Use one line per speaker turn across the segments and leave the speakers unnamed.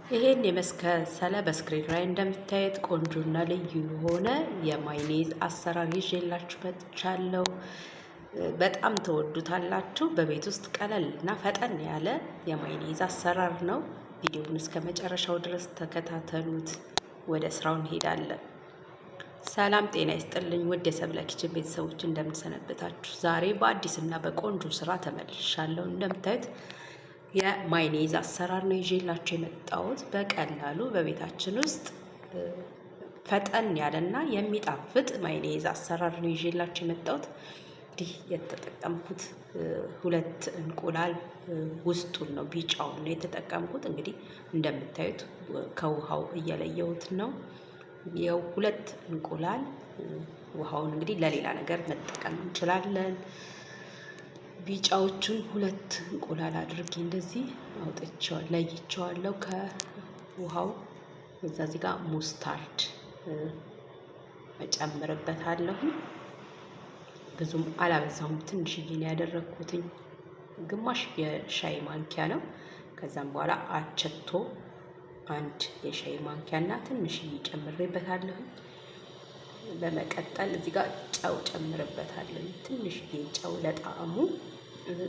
ይሄን የመሰለ በስክሪን ላይ እንደምታዩት ቆንጆና ልዩ የሆነ የማይኔዝ አሰራር ይዤላችሁ መጥቻለሁ። በጣም ተወዱታላችሁ። በቤት ውስጥ ቀለል እና ፈጠን ያለ የማይኔዝ አሰራር ነው። ቪዲዮውን እስከ መጨረሻው ድረስ ተከታተሉት። ወደ ስራው እንሄዳለን። ሰላም ጤና ይስጥልኝ ውድ የሰብለ ኪችን ቤተሰቦች እንደምንሰነበታችሁ። ዛሬ በአዲስና በቆንጆ ስራ ተመልሻለሁ። እንደምታዩት የማይኔዝ አሰራር ነው ይዤላችሁ የመጣሁት። በቀላሉ በቤታችን ውስጥ ፈጠን ያለና የሚጣፍጥ ማይኔዝ አሰራር ነው ይዤላችሁ የመጣሁት። እንግዲህ የተጠቀምኩት 2 እንቁላል ውስጡን ነው ቢጫውን ነው የተጠቀምኩት። እንግዲህ እንደምታዩት ከውሃው እየለየሁት ነው። ያው 2 እንቁላል ውሃውን እንግዲህ ለሌላ ነገር መጠቀም እንችላለን። ቢጫዎቹን 2 እንቁላል አድርጌ እንደዚህ ለይቼዋለሁ ከውሃው። እዚህ ጋር ሙስታርድ እጨምርበታለሁ። ብዙም አላበዛውም፣ ትንሽዬ ነው ያደረኩትኝ። ግማሽ የሻይ ማንኪያ ነው። ከዛም በኋላ አቸቶ 1 የሻይ ማንኪያና ትንሽዬ ጨምሬበታለሁ። በመቀጠል እዚህ ጋር ጨው ጨምርበታለሁ። ትንሽዬ ጨው ለጣዕሙ።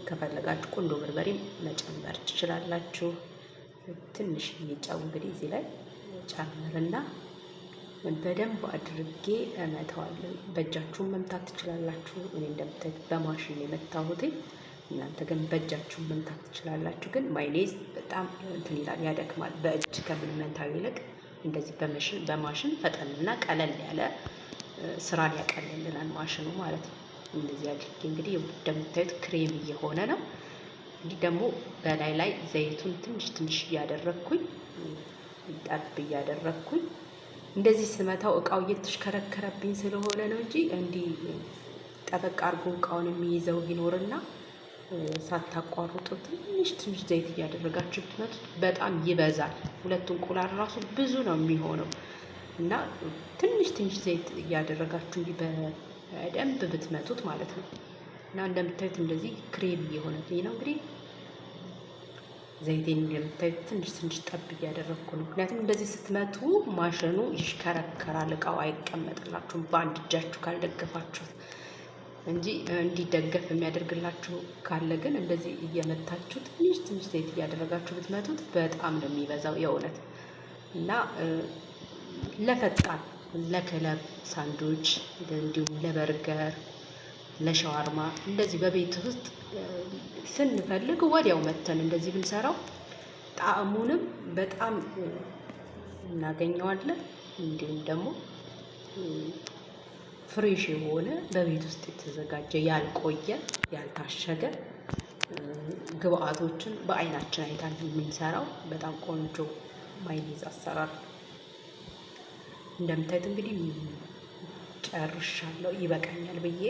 ከፈለጋችሁ ቁንዶ በርበሬ መጨመር ትችላላችሁ። ትንሽዬ ጨው እንግዲህ እዚህ ላይ ጨምርና በደንብ አድርጌ እመታዋለሁ። በእጃችሁም መምታት ትችላላችሁ። እኔ እንደምታዩት በማሽን የመታሁት፣ እናንተ ግን በእጃችሁ መምታት ትችላላችሁ። ግን ማይኔዝ በጣም እንትን ይላል፣ ያደክማል። በእጅ ከምንመታው ይልቅ እንደዚህ በማሽን ፈጠንና ቀለል ያለ ስራን ያቀልልናል ማሽኑ ማለት ነው። እንደዚህ አድርጌ እንግዲህ እንደምታዩት ክሬም እየሆነ ነው። እንዲህ ደግሞ በላይ ላይ ዘይቱን ትንሽ እያደረግኩኝ ጠብ እያደረግኩኝ እንደዚህ ስመታው እቃው እየተሽከረከረብኝ ስለሆነ ነው እንጂ እንዲህ ጠበቅ አድርጎ እቃውን የሚይዘው ይኖርና ሳታቋርጡ ትንሽ ዘይት እያደረጋችሁ ብትመቱት በጣም ይበዛል። 2 እንቁላል ራሱ ብዙ ነው የሚሆነው እና ትንሽ ዘይት እያደረጋችሁ እንዲህ በደንብ ብትመቱት ማለት ነው። እና እንደምታዩት እንደዚህ ክሬም እየሆነልኝ ነው። እንግዲህ ዘይቴን እንደምታዩት ትንሽ ጠብ እያደረግኩ ነው። ምክንያቱም እንደዚህ ስትመቱ ማሽኑ ይሽከረከራል፣ እቃው አይቀመጥላችሁም በአንድ እጃችሁ ካልደገፋችሁት እንጂ እንዲደገፍ የሚያደርግላችሁ ካለ ግን እንደዚህ እየመታችሁ ትንሽ ዘይት እያደረጋችሁ ብትመቱት በጣም ነው የሚበዛው የእውነት። እና ለፈጣን ለክለብ ሳንዶች፣ እንዲሁም ለበርገር፣ ለሻዋርማ እንደዚህ በቤት ውስጥ ስንፈልግ ወዲያው መተን እንደዚህ ብንሰራው ጣዕሙንም በጣም እናገኘዋለን። እንዲሁም ደግሞ ፍሬሽ የሆነ በቤት ውስጥ የተዘጋጀ ያልቆየ ያልታሸገ ግብአቶችን በአይናችን አይተን የምንሰራው በጣም ቆንጆ ማይኔዝ አሰራር። እንደምታዩት እንግዲህ ጨርሻለሁ። ይበቃኛል ብዬ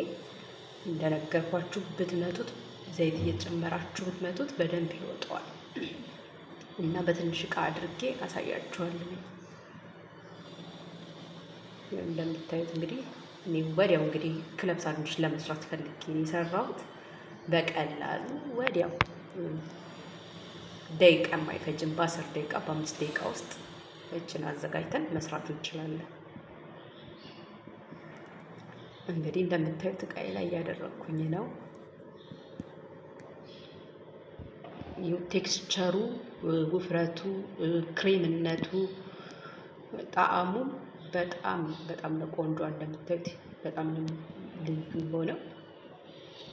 እንደነገርኳችሁ ብትመቱት፣ ዘይት እየጨመራችሁ ብትመቱት በደንብ ይወጣዋል። እና በትንሽ እቃ አድርጌ አሳያችኋለሁ። እንደምታዩት እንግዲህ እኔ ወዲያው እንግዲህ ክለብ ሳንዱች ለመስራት ፈልጌ ነው የሰራሁት። በቀላሉ ወዲያው ደቂቃ የማይፈጅም፣ በ10 ደቂቃ በ5 ደቂቃ ውስጥ እችን አዘጋጅተን መስራት እንችላለን። እንግዲህ እንደምታዩት እቃዬ ላይ እያደረግኩኝ ነው። ቴክስቸሩ፣ ውፍረቱ፣ ክሬምነቱ፣ ጣዕሙ በጣም ነው ቆንጆ። እንደምታዩት በጣም ልዩ ሆነው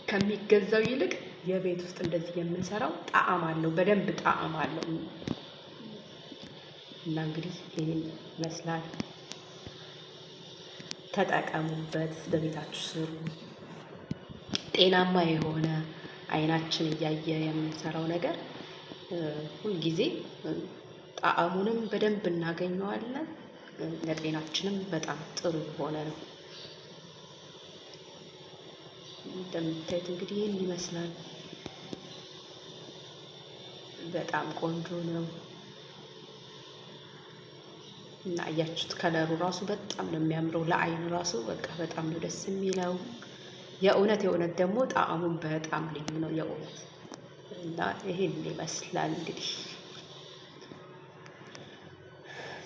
ከሚገዛው ይልቅ የቤት ውስጥ እንደዚህ የምንሰራው ጣዕም አለው፣ በደንብ ጣዕም አለው። እና እንግዲህ ይህን ይመስላል። ተጠቀሙበት፣ በቤታችሁ ስሩ። ጤናማ የሆነ አይናችን እያየ የምንሰራው ነገር ሁልጊዜ ጣዕሙንም በደንብ እናገኘዋለን። ለጤናችንም በጣም ጥሩ የሆነ ነው። እንደምታዩት እንግዲህ ይህን ይመስላል። በጣም ቆንጆ ነው እና አያችሁት፣ ከለሩ ራሱ በጣም ነው የሚያምረው። ለአይን ራሱ በቃ በጣም ነው ደስ የሚለው። የእውነት ደግሞ ጣዕሙን በጣም ልዩ ነው የእውነት። እና ይሄን ይመስላል እንግዲህ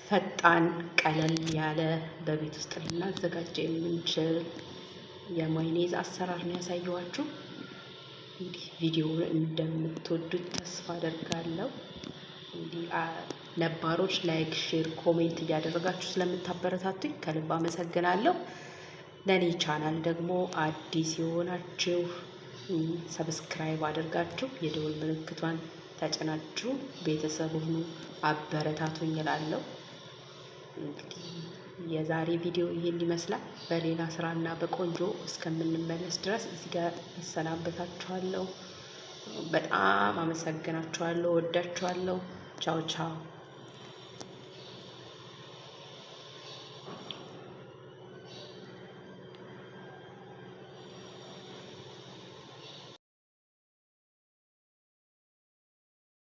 ፈጣን ቀለል ያለ በቤት ውስጥ ልናዘጋጀ የምንችል የማዮኔዝ አሰራር ነው ያሳየኋችሁ። እንግዲህ ቪዲዮውን እንደምትወዱት ተስፋ አደርጋለሁ። እንግዲህ ነባሮች ላይክ፣ ሼር፣ ኮሜንት እያደረጋችሁ ስለምታበረታቱኝ ከልብ አመሰግናለሁ። ለኔ ቻናል ደግሞ አዲስ የሆናችሁ ሰብስክራይብ አድርጋችሁ የደወል ምልክቷን ተጭናችሁ ቤተሰብ ሁኑ፣ አበረታቱኝ እላለሁ። እንግዲህ የዛሬ ቪዲዮ ይሄን ይመስላል። በሌላ ስራና በቆንጆ እስከምንመለስ ድረስ እዚህ ጋር እሰናበታችኋለሁ። በጣም አመሰግናችኋለሁ፣ ወዳችኋለሁ። ቻው ቻው።